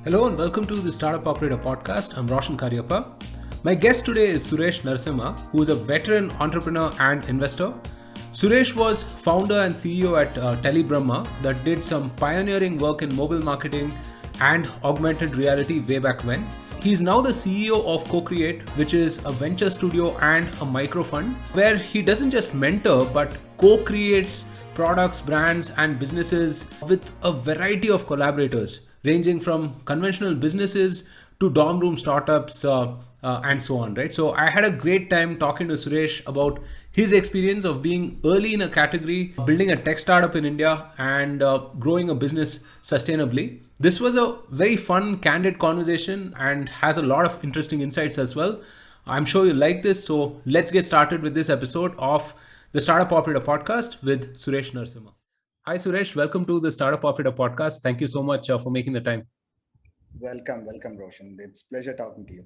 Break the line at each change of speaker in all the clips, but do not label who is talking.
Hello and welcome to the Startup Operator Podcast. I'm Roshan Karyappa. My guest today is Suresh Narasimha, who is a veteran entrepreneur and investor. Suresh was founder and CEO at Telebrahma that did some pioneering work in mobile marketing and augmented reality way back when. He is now the CEO of Co-Create, which is a venture studio and a micro fund where he doesn't just mentor but co-creates products, brands, and businesses with a variety of collaborators, ranging from conventional businesses to dorm room startups and so on, right? So I had a great time talking to Suresh about his experience of being early in a category, building a tech startup in India, and growing a business sustainably. This was a very fun, candid conversation and has a lot of interesting insights as well. I'm sure you like this. So let's get started with this episode of the Startup Operator Podcast with Suresh Narasimha. Hi, Suresh. Welcome to the Startup Operator Podcast. Thank you so much for making the time.
Welcome, Roshan. It's pleasure talking to you.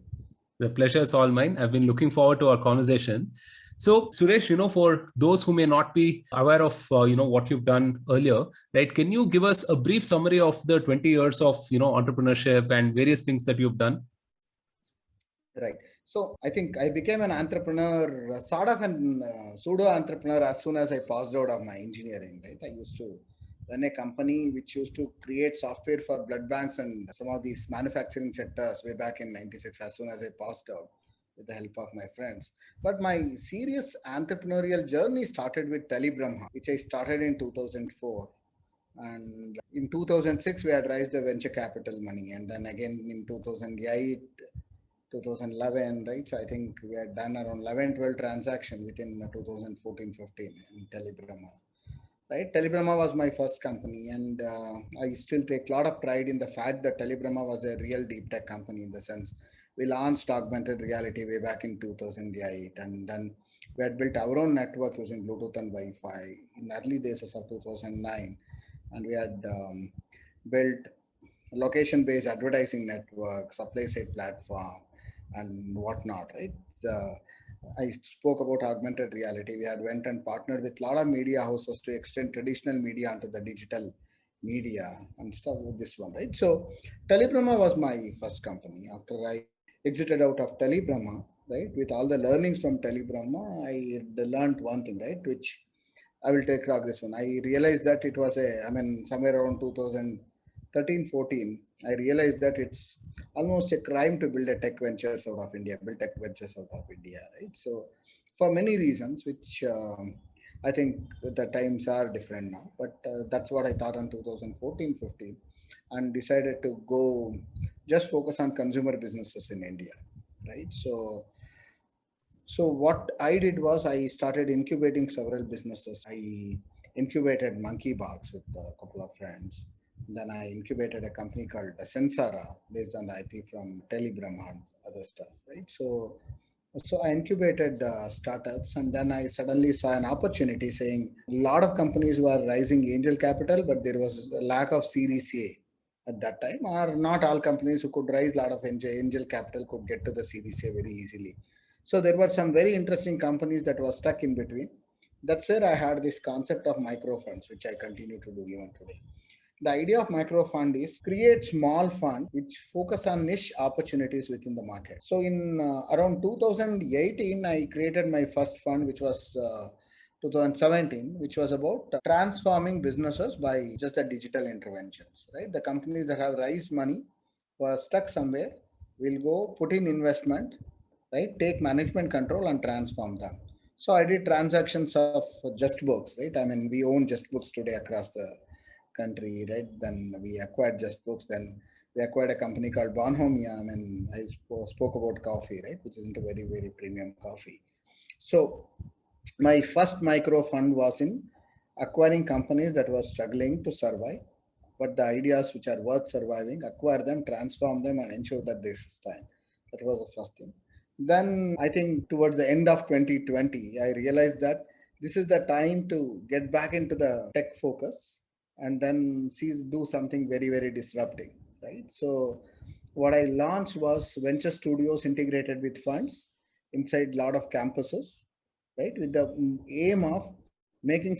The pleasure is all mine. I've been looking forward to our conversation. So, Suresh, for those who may not be aware of, what you've done earlier, right? Can you give us a brief summary of the 20 years of, entrepreneurship and various things that you've done?
Right. So I think I became an entrepreneur, sort of an pseudo entrepreneur as soon as I passed out of my engineering. Right. I used to run a company which used to create software for blood banks and some of these manufacturing sectors way back in '96. As soon as I passed out, with the help of my friends. But my serious entrepreneurial journey started with Telebrahma, which I started in 2004. And in 2006, we had raised the venture capital money. And then again in 2008, 2011, right? So I think we had done around 11, 12 transactions within 2014-15 in Telebrahma, right? Telebrahma was my first company, and I still take a lot of pride in the fact that Telebrahma was a real deep tech company in the sense we launched augmented reality way back in 2008, and then we had built our own network using Bluetooth and Wi-Fi in early days of 2009, and we had built location-based advertising network, supply side platform, and whatnot, right? I spoke about augmented reality. We had went and partnered with a lot of media houses to extend traditional media onto the digital media and stuff with this one, right? So Telebrahma was my first company. After I exited out of Telebrahma, right, with all the learnings from Telebrahma, I learned one thing, right, which I will take rock this one. I realized that it was somewhere around 2013, 14, I realized that it's almost a crime to build a tech ventures out of India, build tech ventures out of India, right? So, for many reasons, which I think the times are different now, but that's what I thought in 2014, 15, and decided to go just focus on consumer businesses in India, right? So what I did was I started incubating several businesses. I incubated Monkey Box with a couple of friends. Then I incubated a company called Sensara based on the IP from Telegram and other stuff, right? So I incubated startups, and then I suddenly saw an opportunity saying a lot of companies were raising angel capital, but there was a lack of Series A at that time, or not all companies who could raise a lot of angel capital could get to the Series A very easily. So there were some very interesting companies that were stuck in between. That's where I had this concept of micro funds, which I continue to do even today. The idea of micro fund is create small fund which focus on niche opportunities within the market. So in around 2018, I created my first fund, which was 2017, which was about transforming businesses by just the digital interventions. Right, the companies that have raised money were stuck somewhere. Will go put in investment, right? Take management control and transform them. So I did transactions of Just Books, right? I mean, we own Just Books today across the country, right? Then we acquired Just Books. Then we acquired a company called Bonhomia. I mean, I spoke about coffee, right? Which isn't a very, very premium coffee. So my first micro fund was in acquiring companies that were struggling to survive, but the ideas which are worth surviving, acquire them, transform them, and ensure that they sustain. That was the first thing. Then I think towards the end of 2020, I realized that this is the time to get back into the tech focus and then see do something very, very disrupting, right? So what I launched was venture studios integrated with funds inside a lot of campuses, right, with the aim of making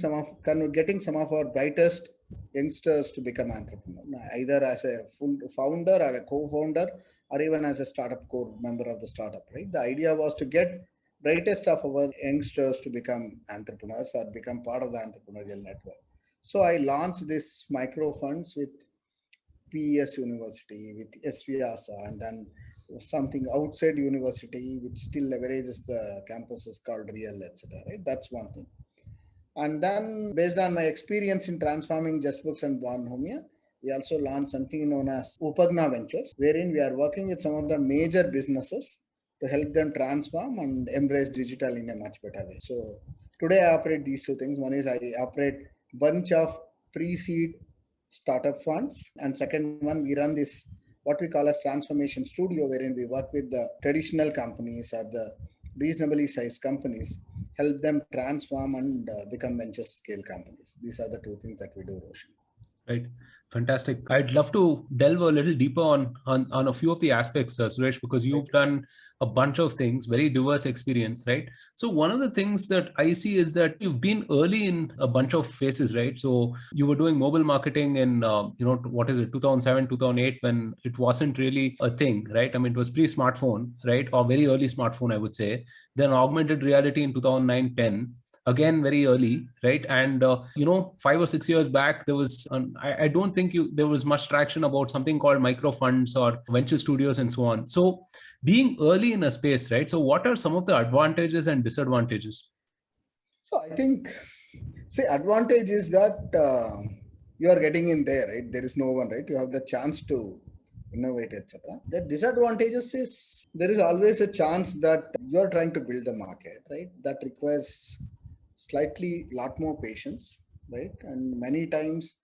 getting some of our brightest youngsters to become entrepreneur, either as a full founder or a co-founder, or even as a startup core member of the startup, right? The idea was to get brightest of our youngsters to become entrepreneurs or become part of the entrepreneurial network. So I launched this micro funds with PES University, with SVIASA, and then something outside university which still leverages the campuses called Real, etc. Right? That's one thing. And then, based on my experience in transforming JustBooks and Bonhomia, we also launched something known as Upagna Ventures, wherein we are working with some of the major businesses to help them transform and embrace digital in a much better way. So today I operate these two things. One is I operate bunch of pre-seed startup funds, and second one we run this what we call as transformation studio, wherein we work with the traditional companies or the reasonably sized companies, help them transform and become venture scale companies. These are the two things that we do, Roshan.
Right. Fantastic. I'd love to delve a little deeper on a few of the aspects, Suresh, because you've done a bunch of things, very diverse experience, right? So one of the things that I see is that you've been early in a bunch of phases, right? So you were doing mobile marketing in, what is it, 2007, 2008, when it wasn't really a thing, right? I mean, it was pre-smartphone, right? Or very early smartphone, I would say. Then augmented reality in 2009, 10, again very early, right? And 5 or 6 years back, there was I don't think there was much traction about something called micro funds or venture studios and so on. So being early in a space, right? So what are some of the advantages and disadvantages?
So I think, say, advantage is that you are getting in there, right? There is no one, right? You have the chance to innovate, etc. The disadvantages is there is always a chance that you are trying to build the market, right? That requires slightly lot more patience, right? And many times,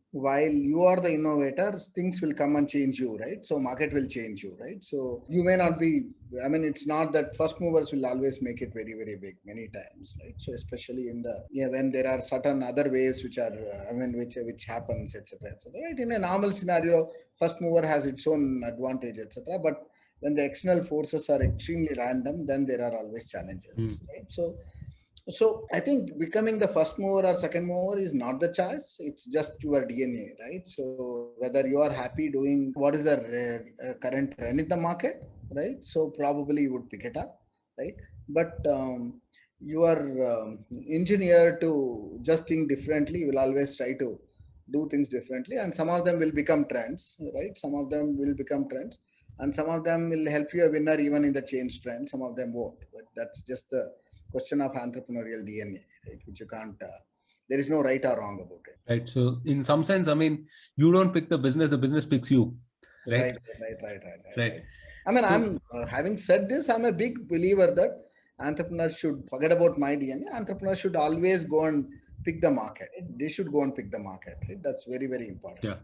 while you are the innovator, things will come and change you, right? So market will change you, right? So you may not be, I mean, it's not that first movers will always make it very, very big many times, right? So especially in the, when there are certain other waves which are, which happens, etc., etc. Right? In a normal scenario, first mover has its own advantage, etc. But when the external forces are extremely random, then there are always challenges, right? So I think becoming the first mover or second mover is not the choice. It's just your DNA, right? So whether you are happy doing what is the current trend in the market, right? So probably you would pick it up, right? But you are engineered to just think differently. You will always try to do things differently, and some of them will become trends, right? Some of them will become trends, and some of them will help you a winner even in the change trend. Some of them won't, but that's just the question of entrepreneurial DNA, right? Which you can't, there is no right or wrong about it.
Right. So in some sense, I mean, you don't pick the business picks you, right?
Right. I mean,
So,
having said this, I'm a big believer that entrepreneurs should forget about my DNA. Entrepreneurs should always go and pick the market. They should go and pick the market, right? That's very, very important.
yeah.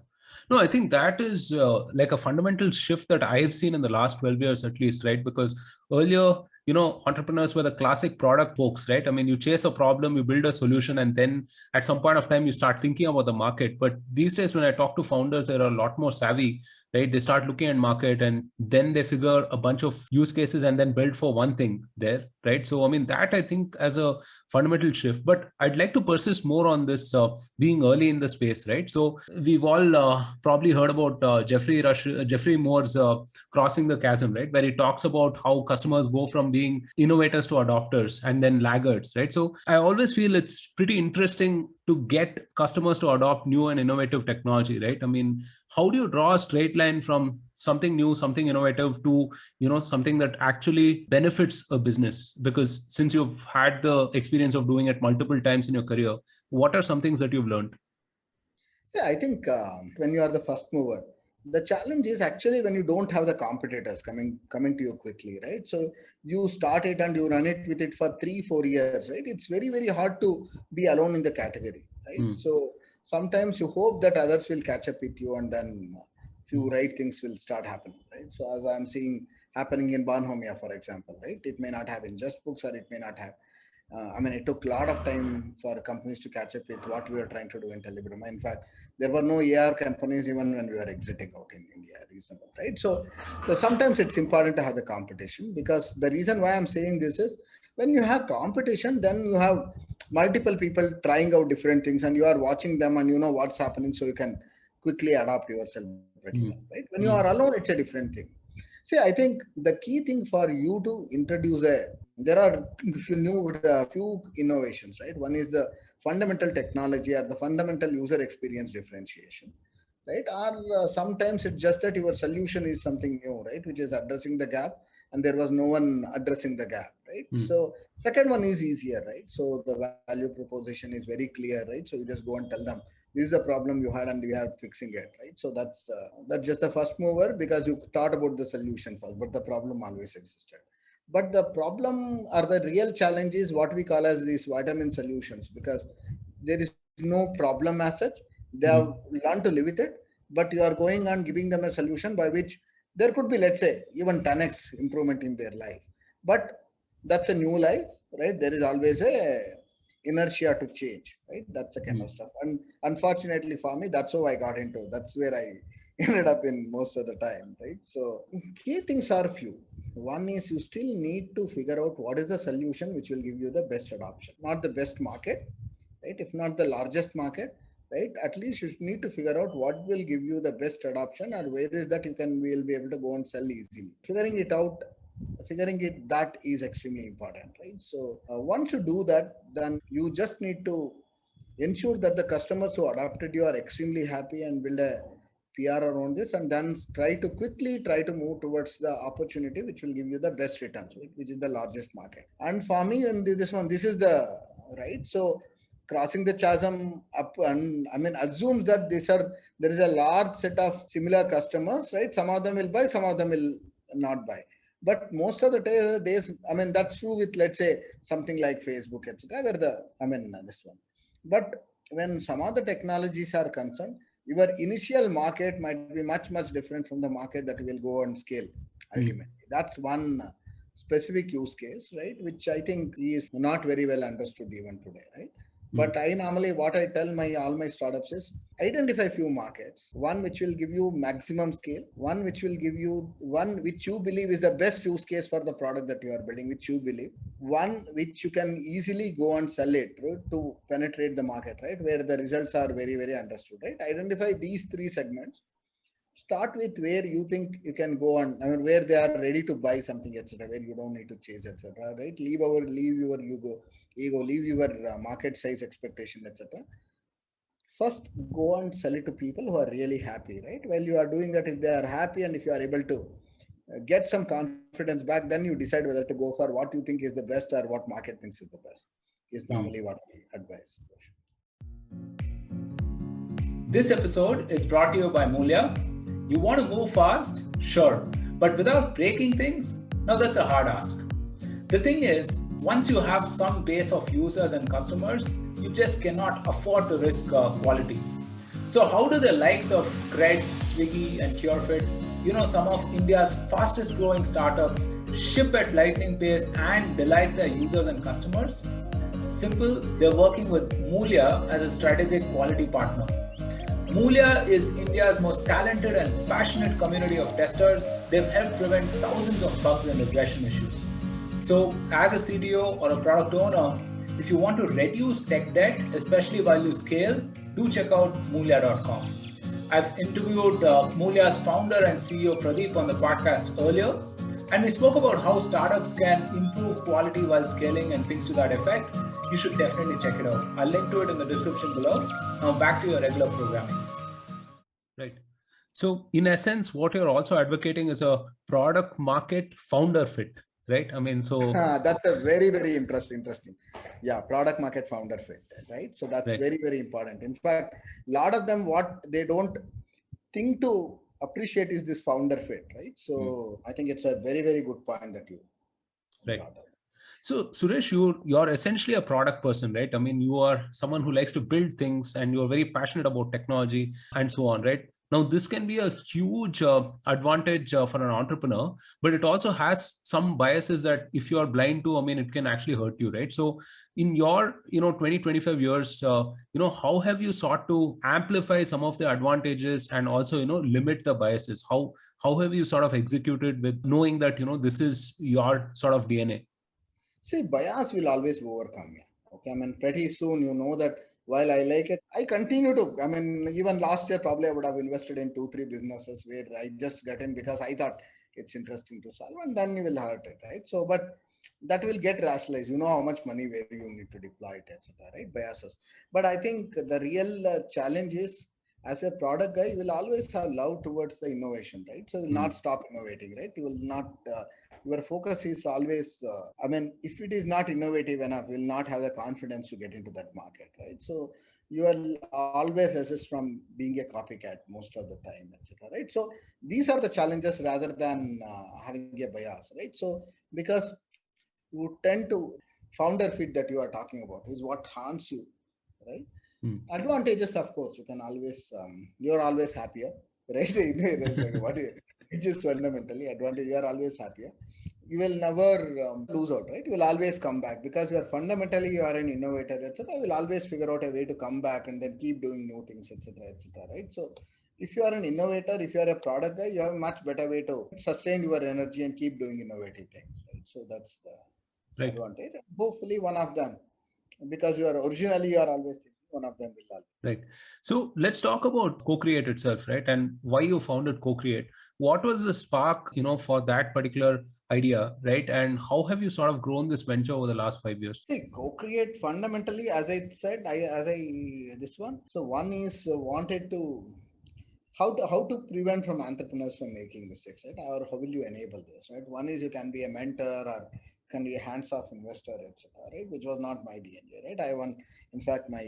No, I think that is like a fundamental shift that I have seen in the last 12 years at least, right? Because earlier, entrepreneurs were the classic product folks, right? I mean, you chase a problem, you build a solution, and then at some point of time, you start thinking about the market. But these days, when I talk to founders, they're a lot more savvy, right? They start looking at market and then they figure a bunch of use cases and then build for one thing there, right? So, I mean, that I think as a fundamental shift. But I'd like to persist more on this being early in the space, right? So we've all probably heard about Jeffrey Moore's Crossing the Chasm, right? Where he talks about how customers go from being innovators to adopters and then laggards, right? So I always feel it's pretty interesting to get customers to adopt new and innovative technology, right? I mean, how do you draw a straight line from something new, something innovative to something that actually benefits a business? Because since you've had the experience of doing it multiple times in your career, what are some things that you've learned?
Yeah, I think when you are the first mover, the challenge is actually when you don't have the competitors coming to you quickly, right? So you start it and you run it with it for 3-4 years, right? It's very, very hard to be alone in the category, right? So sometimes you hope that others will catch up with you, and then few right things will start happening, right? So as I'm seeing happening in Bonhomia, for example, right? It may not have in JustBooks, or it may not have. It took a lot of time for companies to catch up with what we were trying to do in Telebroma. In fact, there were no AR companies even when we were exiting out in India, reasonable, right? So sometimes it's important to have the competition, because the reason why I'm saying this is when you have competition, then you have multiple people trying out different things, and you are watching them, and you know what's happening, so you can quickly adapt yourself pretty well, right? When you are alone, it's a different thing. See, I think the key thing for you to introduce there are few innovations, right? One is the fundamental technology or the fundamental user experience differentiation, right? Or sometimes it's just that your solution is something new, right? Which is addressing the gap, and there was no one addressing the gap, right? So second one is easier, right? So the value proposition is very clear, right? So you just go and tell them this is the problem you had and we are fixing it, right? So that's just the first mover because you thought about the solution first, but the problem always existed. But the problem or the real challenge is what we call as these vitamin solutions, because there is no problem as such. They have learned to live with it, but you are going on giving them a solution by which there could be, let's say, even 10x improvement in their life. But that's a new life, right? There is always a inertia to change, right? That's the kind of stuff. And unfortunately for me, that's how I got into. That's where I ended up in most of the time, right? So key things are few. One is you still need to figure out what is the solution which will give you the best adoption, not the best market, right? If not the largest market, right? At least you need to figure out what will give you the best adoption, or where is that you will be able to go and sell easily. Figuring it that is extremely important, right? So once you do that, then you just need to ensure that the customers who adopted you are extremely happy and build a PR around this, and then try to move towards the opportunity which will give you the best returns, right? Which is the largest market. And for me, in this is the right. So crossing the chasm up, and I mean assumes that there is a large set of similar customers, right? Some of them will buy, some of them will not buy. But most of the days, I mean, that's true with, let's say, something like Facebook, etc., where this one. But when some of the technologies are concerned, your initial market might be much, much different from the market that will go and scale ultimately. That's one specific use case, right? Which I think is not very well understood even today, right? But I normally, what I tell all my startups is identify few markets, one which will give you maximum scale, one which you believe is the best use case for the product that you are building, which you believe, one which you can easily go and sell it, right, to penetrate the market, right, where the results are very, very understood, right? Identify these three segments. Start with where you think you can go on, I mean, where they are ready to buy something, etc., where you don't need to chase, etc., right? Leave your leave your market size expectation, etc. First, go and sell it to people who are really happy, right? While you are doing that, if they are happy and if you are able to get some confidence back, then you decide whether to go for what you think is the best or what market thinks is the best, is normally what we advise.
This episode is brought to you by Mulya. You want to move fast? Sure. But without breaking things? Now that's a hard ask. The thing is, once you have some base of users and customers, you just cannot afford to risk quality. So how do the likes of Cred, Swiggy and Curefit, some of India's fastest growing startups, ship at lightning pace and delight their users and customers? Simple, they're working with Mulya as a strategic quality partner. Mulya is India's most talented and passionate community of testers. They've helped prevent thousands of bugs and regression issues. So as a CTO or a product owner, if you want to reduce tech debt, especially while you scale, do check out Mulya.com. I've interviewed Mulya's founder and CEO Pradeep on the podcast earlier, and we spoke about how startups can improve quality while scaling and things to that effect. You should definitely check it out. I'll link to it in the description below. Now back to your regular programming. Right. So in essence, what you're also advocating is a product market founder fit, right? I mean, so
that's a very, very interesting. Yeah, product market founder fit, right? So that's
right.
Very, very important. In fact, a lot of them, what they don't think to appreciate is this founder fit, right? So I think it's a very, very good point that you
right. So Suresh, you're essentially a product person, right? I mean, you are someone who likes to build things and you're very passionate about technology and so on, right? Now, this can be a huge advantage for an entrepreneur, but it also has some biases that if you are blind to, I mean, it can actually hurt you, right? So in your, 20, 25 years, how have you sought to amplify some of the advantages and also, limit the biases? How have you sort of executed with knowing that, this is your sort of DNA?
See, bias will always overcome. Okay, I mean, pretty soon you know that while I like it, I continue to. I mean, even last year probably I would have invested in 2, 3 businesses where I just got in because I thought it's interesting to solve, and then you will hurt it, right? So, but that will get rationalized. You know how much money where you need to deploy it, etc. Right? Biases. But I think the real challenge is as a product guy, you will always have love towards the innovation, right? So you will not stop innovating, right? You will not. Your focus is always. I mean, if it is not innovative enough, you will not have the confidence to get into that market, right? So you will always resist from being a copycat most of the time, etc. Right? So these are the challenges rather than having a bias, right? So because you tend to founder fit that you are talking about is what harms you, right? Advantages, of course, you can always you're always happier, right? What is, which is fundamentally advantage. You are always happier. You will never lose out, right? You will always come back because you are fundamentally you are an innovator, etc. You will always figure out a way to come back and then keep doing new things, etc., etc. Right? So if you are an innovator, if you are a product guy, you have a much better way to sustain your energy and keep doing innovative things, right? So that's the
Right.
advantage. Hopefully, one of them, because you are originally you are always thinking one of them will always.
Right. So let's talk about Co-Create itself, right? And why you founded Co-Create. What was the spark, for that particular idea, right? And how have you sort of grown this venture over the last 5 years?
See, co-create fundamentally, as I said, this one. So one is wanted to how to prevent from entrepreneurs from making mistakes, right? Or how will you enable this, right? One is you can be a mentor or can be a hands-off investor, etc. Right? Which was not my DNA, right? I want, in fact, my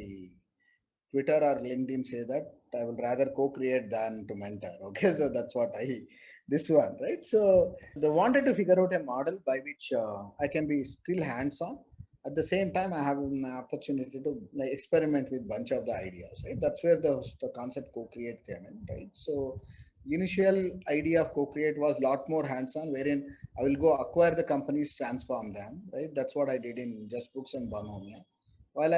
Twitter or LinkedIn say that I will rather co-create than to mentor. Okay, so that's what I this one, right? So they wanted to figure out a model by which I can be still hands-on. At the same time, I have an opportunity to like, experiment with bunch of the ideas, right? That's where the concept co-create came in, right? So initial idea of co-create was a lot more hands-on, wherein I will go acquire the companies, transform them, right? That's what I did in Just Books and Bonomia. While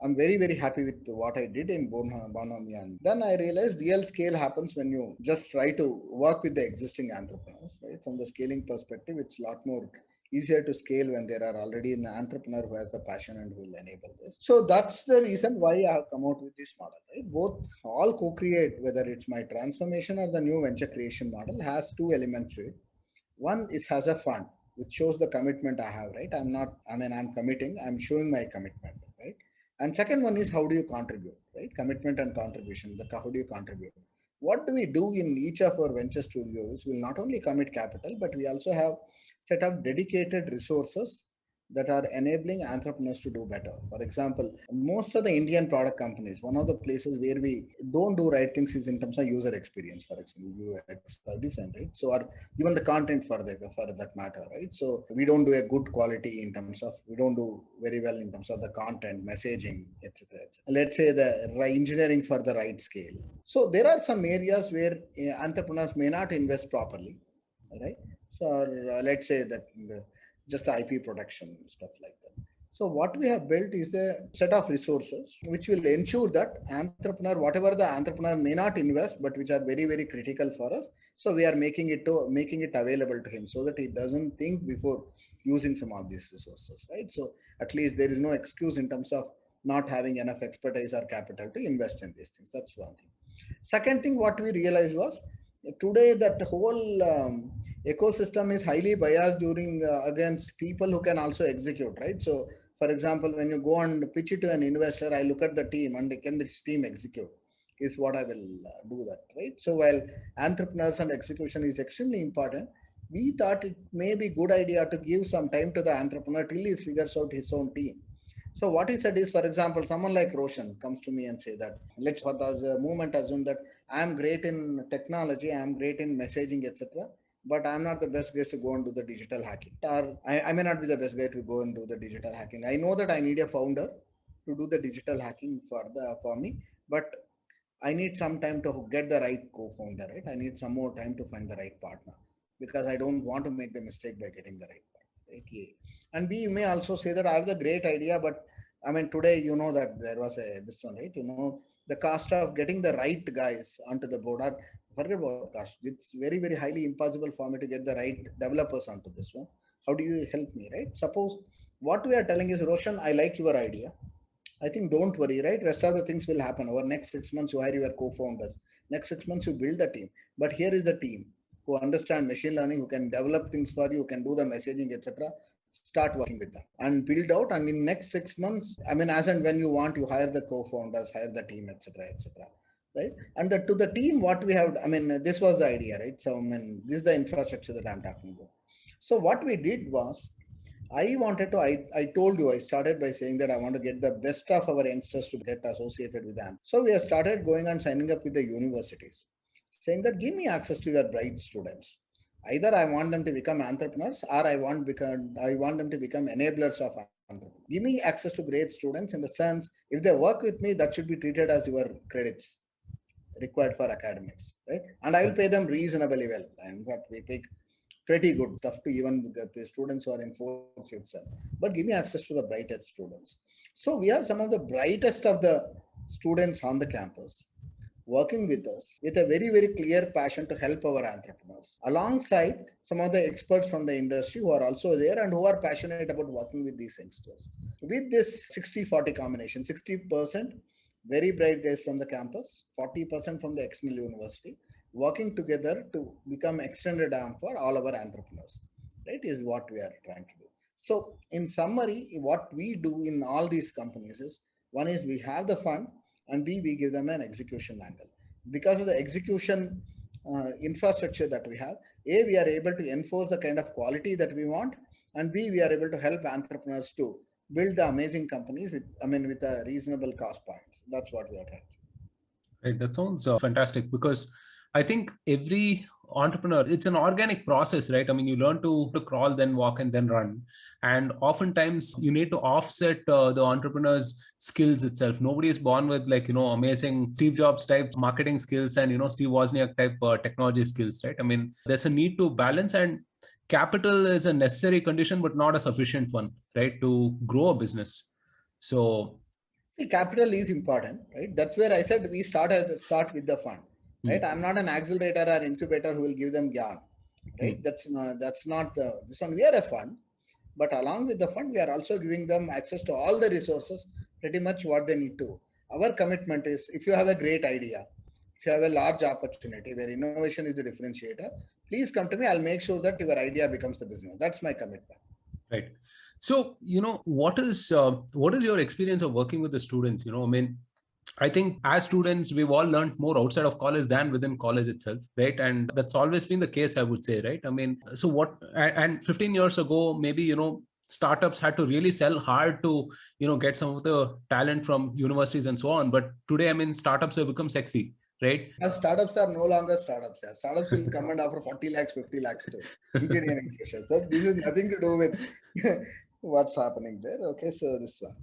I'm very, very happy with what I did in Bonomia. And then I realized real scale happens when you just try to work with the existing entrepreneurs, right? From the scaling perspective, it's a lot more easier to scale when there are already an entrepreneur who has the passion and who will enable this. So that's the reason why I have come out with this model, right? Both all co-create, whether it's my transformation or the new venture creation model, has two elements to it. One is has a fund, which shows the commitment I have, right? I'm committing, I'm showing my commitment, right? And second one is how do you contribute, right? Commitment and contribution. How do you contribute? What do we do in each of our venture studios? We'll not only commit capital, but we also have set up dedicated resources that are enabling entrepreneurs to do better. For example, most of the Indian product companies, one of the places where we don't do right things is in terms of user experience, for example, UX or design, right? So, or even the content for that matter, right? So we don't do a good quality in terms of we don't do very well in terms of the content, messaging, etc. Let's say the engineering for the right scale. So there are some areas where entrepreneurs may not invest properly, right? So let's say that just the IP production stuff like that. So what we have built is a set of resources which will ensure that entrepreneur, whatever the entrepreneur may not invest, but which are very, very critical for us. So we are making it available to him so that he doesn't think before using some of these resources, right? So at least there is no excuse in terms of not having enough expertise or capital to invest in these things. That's one thing. Second thing, what we realized was today that whole ecosystem is highly biased during against people who can also execute, right? So for example, when you go and pitch it to an investor, I look at the team and can this team execute is what I will do that, right? So while entrepreneurs and execution is extremely important, we thought it may be good idea to give some time to the entrepreneur till he figures out his own team. So what he said is, for example, someone like Roshan comes to me and say that, let's for the moment assume that I am great in technology, I am great in messaging, etc. But I'm not the best guy to go and do the digital hacking. Or I may not be the best guy to go and do the digital hacking. I know that I need a founder to do the digital hacking for me, but I need some time to get the right co-founder, right? I need some more time to find the right partner because I don't want to make the mistake by getting the right partner, right? Yeah. And we may also say that I have the great idea, but I mean, today, you know that there was this one, right? You know, the cost of getting the right guys onto the board, or forget about cost. It's very, very highly impossible for me to get the right developers onto this one. How do you help me, right? Suppose What we are telling is, Roshan, I like your idea. I think don't worry, right? Rest of the things will happen. Over next 6 months, you hire your co-founders. Next 6 months, you build the team. But here is the team who understand machine learning, who can develop things for you, who can do the messaging, etc. Start working with them and build out. And in next 6 months, I mean, as and when you want, you hire the co-founders, hire the team, etc., etc. Right? And to the team, what we have, I mean, this was the idea, right? So, I mean, this is the infrastructure that I'm talking about. So, what we did was, I told you, I started by saying that I want to get the best of our youngsters to get associated with them. So we have started going and signing up with the universities, saying that give me access to your bright students. Either I want them to become entrepreneurs, or I want them to become enablers of entrepreneurs. Give me access to great students, in the sense, if they work with me, that should be treated as your credits required for academics, right? And I will pay them reasonably well. In fact, we pay pretty good stuff to even the students who are in fourth, fifth sem. But give me access to the brightest students. So we have some of the brightest of the students on the campus working with us with a very, very clear passion to help our entrepreneurs, alongside some of the experts from the industry who are also there and who are passionate about working with these youngsters. With this 60-40 combination, 60% very bright guys from the campus, 40% from the external university, working together to become extended arm for all our entrepreneurs, right, is what we are trying to do. So in summary, what we do in all these companies is, one is we have the fund, and B, we give them an execution angle. Because of the execution infrastructure that we have, A, we are able to enforce the kind of quality that we want, and B, we are able to help entrepreneurs to build the amazing companies with, I mean, with a reasonable cost points. That's what we are trying to do.
Right, that sounds fantastic, because I think every entrepreneur, it's an organic process, right? I mean, you learn to crawl, then walk, and then run. And oftentimes you need to offset the entrepreneur's skills itself. Nobody is born with, like, amazing Steve Jobs type marketing skills and, Steve Wozniak type technology skills, right? I mean, there's a need to balance, and capital is a necessary condition, but not a sufficient one, right? To grow a business. So,
See, capital is important, right? That's where I said we start with the fund, right? I'm not an accelerator or incubator who will give them gyan, right? That's not this one. We are a fund, but along with the fund, we are also giving them access to all the resources, pretty much what they need to. Our commitment is, if you have a great idea, if you have a large opportunity where innovation is the differentiator, please come to me. I'll make sure that your idea becomes the business. That's my commitment.
right. So, what is your experience of working with the students? I mean, I think as students, we've all learned more outside of college than within college itself, right? And that's always been the case, I would say, right? I mean, so and 15 years ago, maybe, startups had to really sell hard to, get some of the talent from universities and so on. But today, I mean, startups have become sexy, right?
Now, startups are no longer startups. Yeah. Startups will come and offer 40 lakhs, 50 lakhs to engineering freshers. So this is nothing to do with what's happening there. Okay, so this one.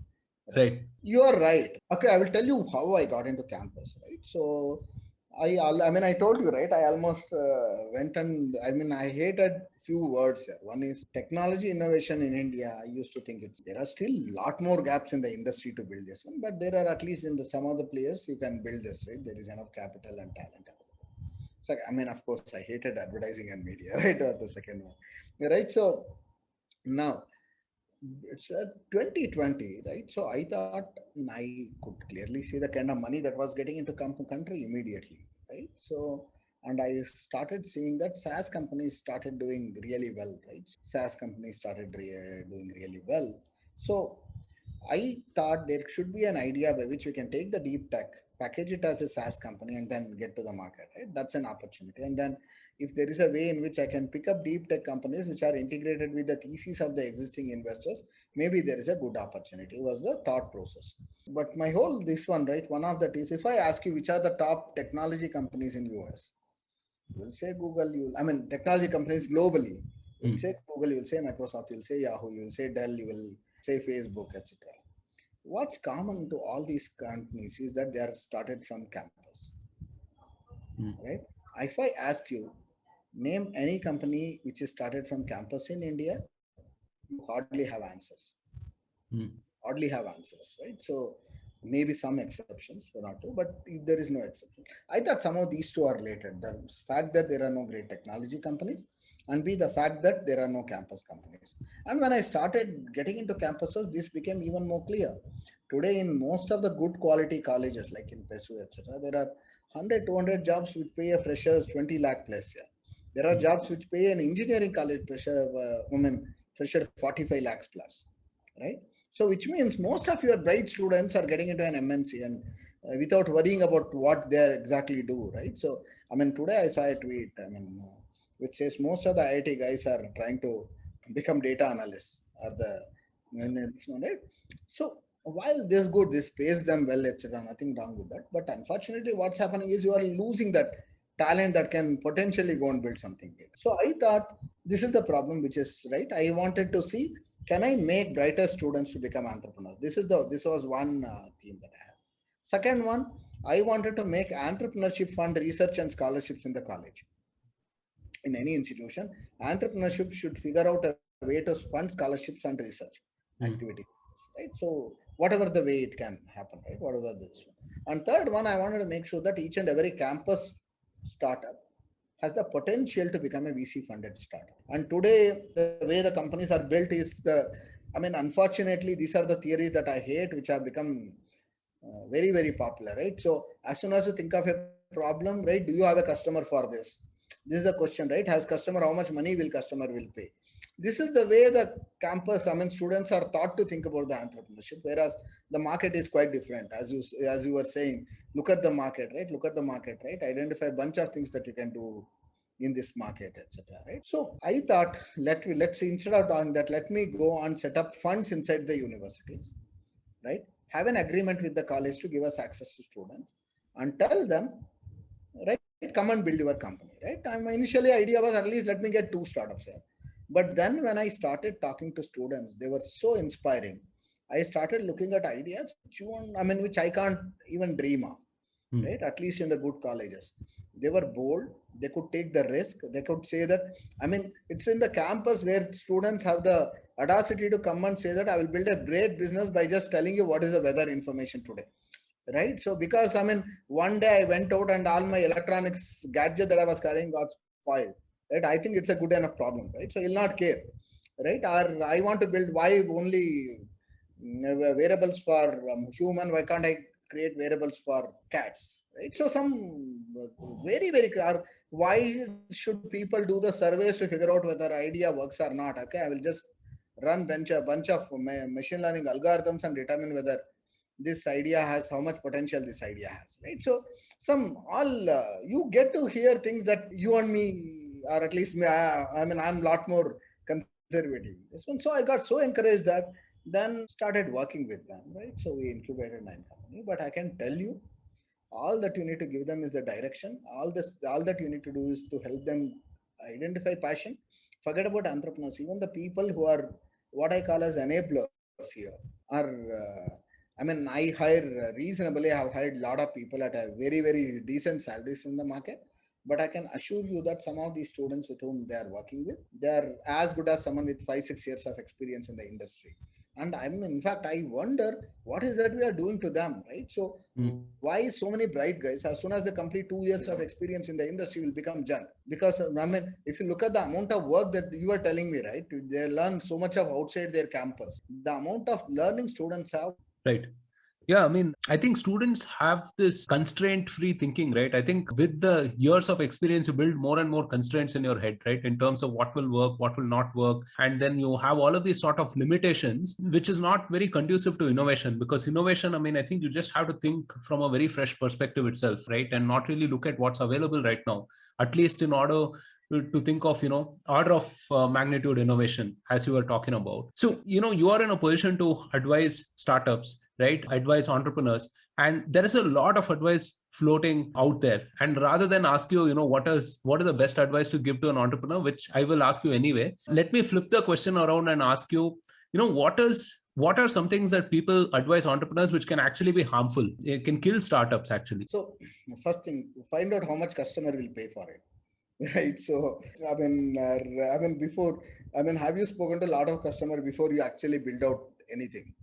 Right.
Right.
You are right. Okay, I will tell you how I got into campus, right? So I mean, I told you, right? I almost went and, I mean, I hated few words here. One is technology innovation in India. I used to think there are still a lot more gaps in the industry to build this one, but there are, at least in the some of the players, you can build this, right? There is enough capital and talent available. So, I mean, of course, I hated advertising and media, right? Or the second one, right? So now it's 2020, right? So I thought I could clearly see the kind of money that was getting into country immediately, right? So, and I started seeing that SaaS companies started doing really well, right? SaaS companies started doing really well. So I thought there should be an idea by which we can take the deep tech, package it as a SaaS company, and then get to the market, right? That's an opportunity. And then if there is a way in which I can pick up deep tech companies which are integrated with the thesis of the existing investors, maybe there is a good opportunity, was the thought process. But my whole this one, right? One of that is, if I ask you which are the top technology companies in US, you will say Google, I mean technology companies globally. You will say Google, you will say Microsoft, you will say Yahoo, you will say Dell, you will say Facebook, etc. What's common to all these companies is that they are started from campus, right? If I ask you, name any company which is started from campus in India, you hardly have answers. Hardly have answers, right? So maybe some exceptions, one or two, but there is no exception. I thought some of these two are related. The fact that there are no great technology companies and B, the fact that there are no campus companies. And when I started getting into campuses, this became even more clear. Today, in most of the good quality colleges like in PESU, etc., there are 100, 200 jobs which pay a freshers 20 lakh plus. Yeah. There are jobs which pay an engineering college fresher 45 lakhs plus, right? So, which means most of your bright students are getting into an MNC and without worrying about what they exactly do, right? So, I mean, today I saw a tweet, which says most of the IIT guys are trying to become data analysts or this one, right? So, while this good, this pays them well, etc., nothing wrong with that. But unfortunately, what's happening is you are losing that talent that can potentially go and build something big. So I thought this is the problem, which is right. I wanted to see, can I make brighter students to become entrepreneurs? This was one theme that I had. Second one, I wanted to make entrepreneurship fund research and scholarships in the college. In any institution, entrepreneurship should figure out a way to fund scholarships and research activity, right? So whatever the way it can happen, right? Whatever this one. And third one, I wanted to make sure that each and every campus startup has the potential to become a VC funded startup. And today, the way the companies are built is unfortunately, these are the theories that I hate, which have become very, very popular, right? So as soon as you think of a problem, right, do you have a customer for this? This is the question, right? Has customer, how much money will customer will pay? This is the way the campus, students are taught to think about the entrepreneurship, whereas the market is quite different. As you were saying, look at the market, right? Look at the market, right? Identify a bunch of things that you can do in this market, etc. Right? So I thought, let's instead of doing that, let me go and set up funds inside the universities, right? Have an agreement with the college to give us access to students and tell them, right, come and build your company, right? Initially idea was at least let me get 2 startups here. But then when I started talking to students, they were so inspiring. I started looking at ideas which I can't even dream of, right? At least in the good colleges. They were bold, they could take the risk, they could say that, it's in the campus where students have the audacity to come and say that I will build a great business by just telling you what is the weather information today, right? So because one day I went out and all my electronics gadget that I was carrying got spoiled, right? I think it's a good enough problem, right? So you'll not care, right? Or I want to build, why only variables for human, why can't I create variables for cats, right? So some very, very clear, why should people do the surveys to figure out whether idea works or not? Okay, I will just run a bunch of machine learning algorithms and determine whether this idea has, how much potential this idea has, right? So some all you get to hear things that you and me, or at least me, I'm a lot more conservative this one. So I got so encouraged that then started working with them, right? So we incubated 9 company. But I can tell you, all that you need to give them is the direction. All that you need to do is to help them identify passion. Forget about entrepreneurs. Even the people who are what I call as enablers here are I hire reasonably. I have hired a lot of people at a very, very decent salaries in the market. But I can assure you that some of these students with whom they are working with, they are as good as someone with 5, 6 years of experience in the industry. And in fact, I wonder what is that we are doing to them, right? So why so many bright guys, as soon as they complete 2 years of experience in the industry, will become junk? Because if you look at the amount of work that you are telling me, right, they learn so much of outside their campus. The amount of learning students have.
Right. Yeah, I think students have this constraint free thinking, right? I think with the years of experience, you build more and more constraints in your head, right? In terms of what will work, what will not work. And then you have all of these sort of limitations, which is not very conducive to innovation. Because innovation, I think you just have to think from a very fresh perspective itself, right? And not really look at what's available right now, at least in order to think of order of magnitude innovation, as you were talking about. So you are in a position to advise startups, right? Advise entrepreneurs, and there is a lot of advice floating out there. And rather than ask you, what is the best advice to give to an entrepreneur, which I will ask you anyway, let me flip the question around and ask you, what are some things that people advise entrepreneurs which can actually be harmful? It can kill startups actually.
So first thing, find out how much customer will pay for it. Right. So, have you spoken to a lot of customer before you actually build out anything?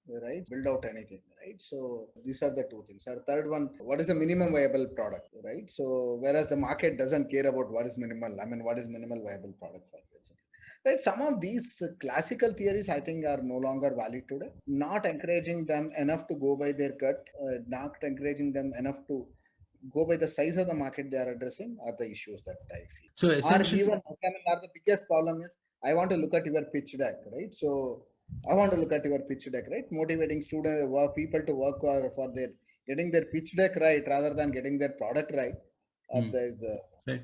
Right. Build out anything. right? So these are the two things. Our third one, what is the minimum viable product, right? So whereas the market doesn't care about what is minimal, I mean, what is minimal viable product for kids, right? Some of these classical theories, I think, are no longer valid today. Not encouraging them enough to go by their gut, not encouraging them enough to go by the size of the market they are addressing are the issues that I see.
So
Or
essentially,
even, I mean, or the biggest problem is I want to look at your pitch deck, right? So I want to look at your pitch deck, right? Motivating student work people to work for their getting their pitch deck right rather than getting their product right.
hmm,
There is the
right.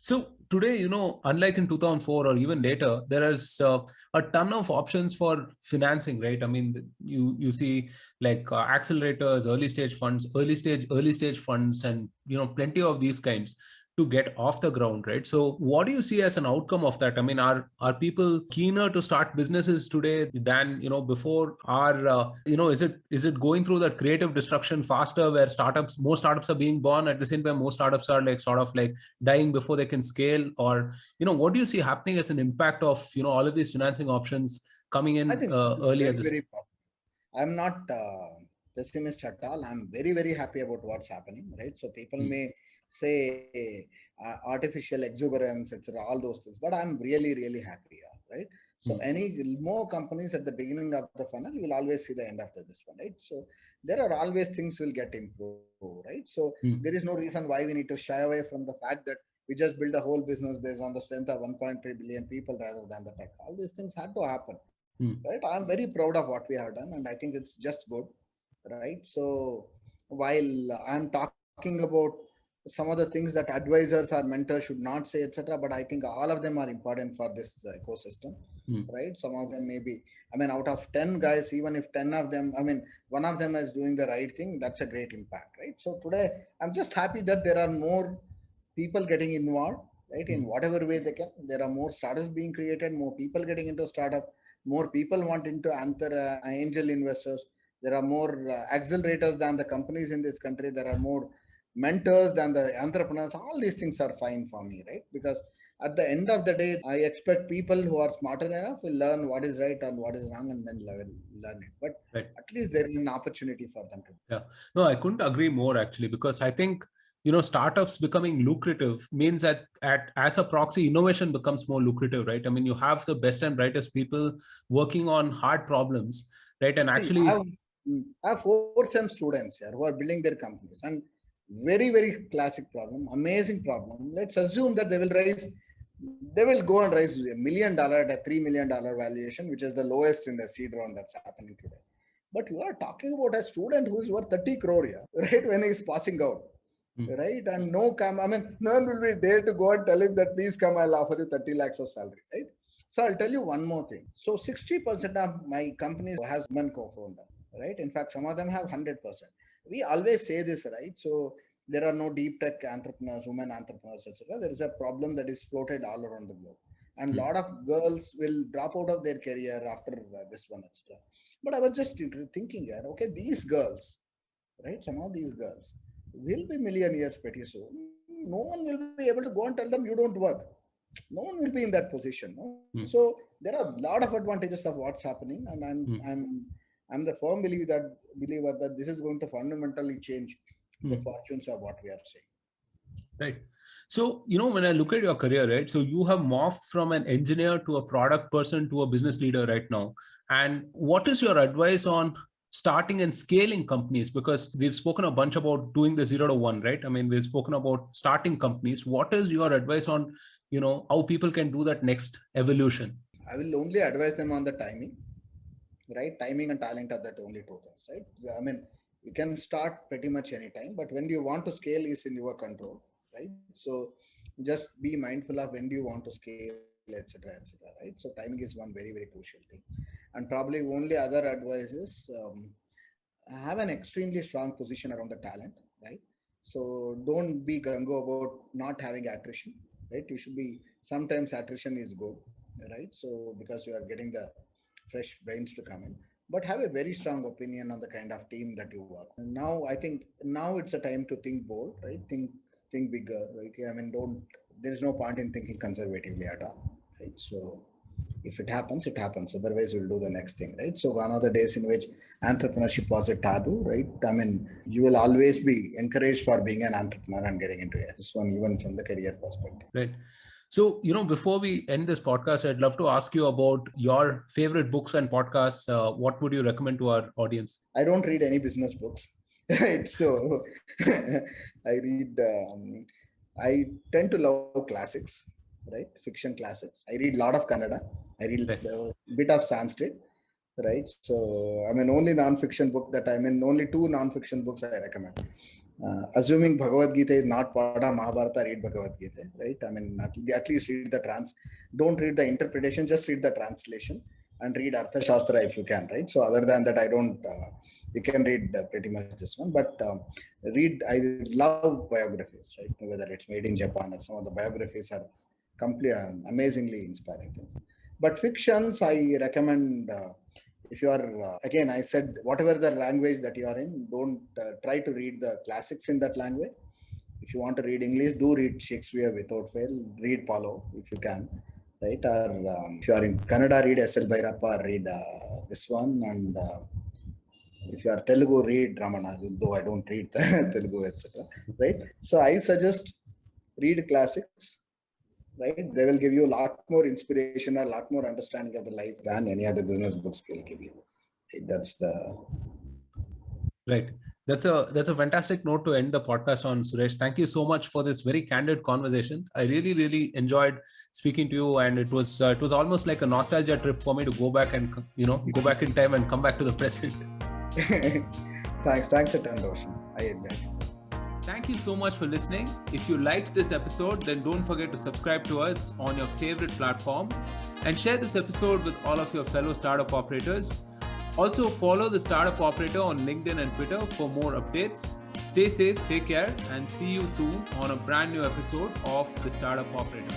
So today, unlike in 2004 or even later, there is a ton of options for financing, right? I mean, you see like accelerators, early stage funds, and plenty of these kinds to get off the ground, right? So what do you see as an outcome of that? I mean, are people keener to start businesses today than before? Are is it going through that creative destruction faster, where more startups are being born at the same time, more startups are like sort of like dying before they can scale? Or what do you see happening as an impact of all of these financing options coming
I
in
think it's
early at
very
this?
very I'm not pessimist at all. I'm very, very happy about what's happening, right? So people
Hmm,
may say artificial exuberance, etc., all those things, but I'm really, really happy, right? So
hmm,
any more companies at the beginning of the funnel, you will always see the end of this one, right? So there are always things will get improved, right? So there is
hmm,
no reason why we need to shy away from the fact that we just build a whole business based on the strength of 1.3 billion people rather than the tech. All these things had to happen,
hmm,
right? I'm very proud of what we have done, and I think it's just good, right? So while I'm talking about some of the things that advisors or mentors should not say, etc., but I think all of them are important for this ecosystem,
hmm,
right? Some of them maybe, I mean, out of 10 guys, even if 10 of them, I mean, one of them is doing the right thing, that's a great impact, right? So today I'm just happy that there are more people getting involved, right, in
hmm,
whatever way they can. There are more startups being created, more people getting into startup, more people wanting to enter angel investors. There are more accelerators than the companies in this country. There are more mentors than the entrepreneurs. All these things are fine for me, right? Because at the end of the day, I expect people who are smarter enough will learn what is right and what is wrong and then learn it. But
right.
at least there is an opportunity for them to.
Yeah. No, I couldn't agree more actually, because I think startups becoming lucrative means that at as a proxy, innovation becomes more lucrative, right? I mean, you have the best and brightest people working on hard problems, right? And
See, I
actually,
have, I have four SEM students here who are building their companies, and very, very classic problem, amazing problem. Let's assume that they will go and raise $1 million at a $3 million valuation, which is the lowest in the seed round that's happening today. But you are talking about a student who is worth 30 crore here, right? When he is passing out,
hmm,
right? And I mean, no one will be there to go and tell him that please come, I'll offer you 30 lakhs of salary, right? So I'll tell you one more thing. So 60% of my company has one co-founder, right? In fact, some of them have 100%. We always say this, right? So there are no deep tech entrepreneurs, women entrepreneurs, etc. There is a problem that is floated all around the globe, and a
hmm,
lot of girls will drop out of their career after this one, etc. But I was just thinking here, okay, these girls, right? Some of these girls will be millionaires pretty soon. No one will be able to go and tell them you don't work. No one will be in that position. No?
hmm,
So there are a lot of advantages of what's happening, and
hmm,
I'm the firm believer that this is going to fundamentally change the
hmm.
fortunes of what we are saying.
Right. So, when I look at your career, right, so you have morphed from an engineer to a product person to a business leader right now. And what is your advice on starting and scaling companies? Because we've spoken a bunch about doing the 0 to 1, right? I mean, we've spoken about starting companies. What is your advice on, how people can do that next evolution?
I will only advise them on the timing, right? Timing and talent are the only two things, right? I mean, you can start pretty much anytime, but when do you want to scale is in your control, right? So just be mindful of when do you want to scale, etc., right? So timing is one very, very crucial thing. And probably only other advice is have an extremely strong position around the talent, right? So don't be gungo about not having attrition, right? You should be, sometimes attrition is good, right? So because you are getting the fresh brains to come in, but have a very strong opinion on the kind of team that you work. Now, I think now it's a time to think bold, right? Think bigger, right? Yeah, I mean, don't, there is no point in thinking conservatively at all, right? So If it happens, it happens. Otherwise, we'll do the next thing, right? So gone are the days in which entrepreneurship was a taboo, right? I mean, you will always be encouraged for being an entrepreneur and getting into this one, even from the career perspective.
Right. So, before we end this podcast, I'd love to ask you about your favorite books and podcasts. What would you recommend to our audience?
I don't read any business books, right? So I tend to love classics, right? Fiction classics. I read a lot of Kannada. I read a bit of Sanskrit, right? So only non-fiction book only two non-fiction books I recommend. Assuming Bhagavad Gita is not part of Mahabharata, read Bhagavad Gita, right? At least read the don't read the interpretation, just read the translation and read Artha Shastra if you can, right? So other than that, you can read pretty much this one, but I love biographies, right? Whether it's Made in Japan or some of the biographies are completely amazingly inspiring things. But fictions, I recommend, if you are, again, I said, whatever the language that you are in, don't try to read the classics in that language. If you want to read English, do read Shakespeare without fail. Read Paulo if you can, right? Or if you are in Kannada, read S.L. Bhairappa, read this one. And if you are Telugu, read Ramana, though I don't read Telugu, etc. Right? So I suggest read classics. Right, they will give you a lot more inspiration, a lot more understanding of the life than any other business books will give you.
Right. That's a fantastic note to end the podcast on, Suresh. Thank you so much for this very candid conversation. I really, really enjoyed speaking to you, and it was almost like a nostalgia trip for me to go back and go back in time and come back to the present.
Thanks a ton, Roshan. I enjoyed it.
Thank you so much for listening. If you liked this episode, then don't forget to subscribe to us on your favorite platform and share this episode with all of your fellow startup operators. Also, follow the Startup Operator on LinkedIn and Twitter for more updates. Stay safe, take care, and see you soon on a brand new episode of the Startup Operator.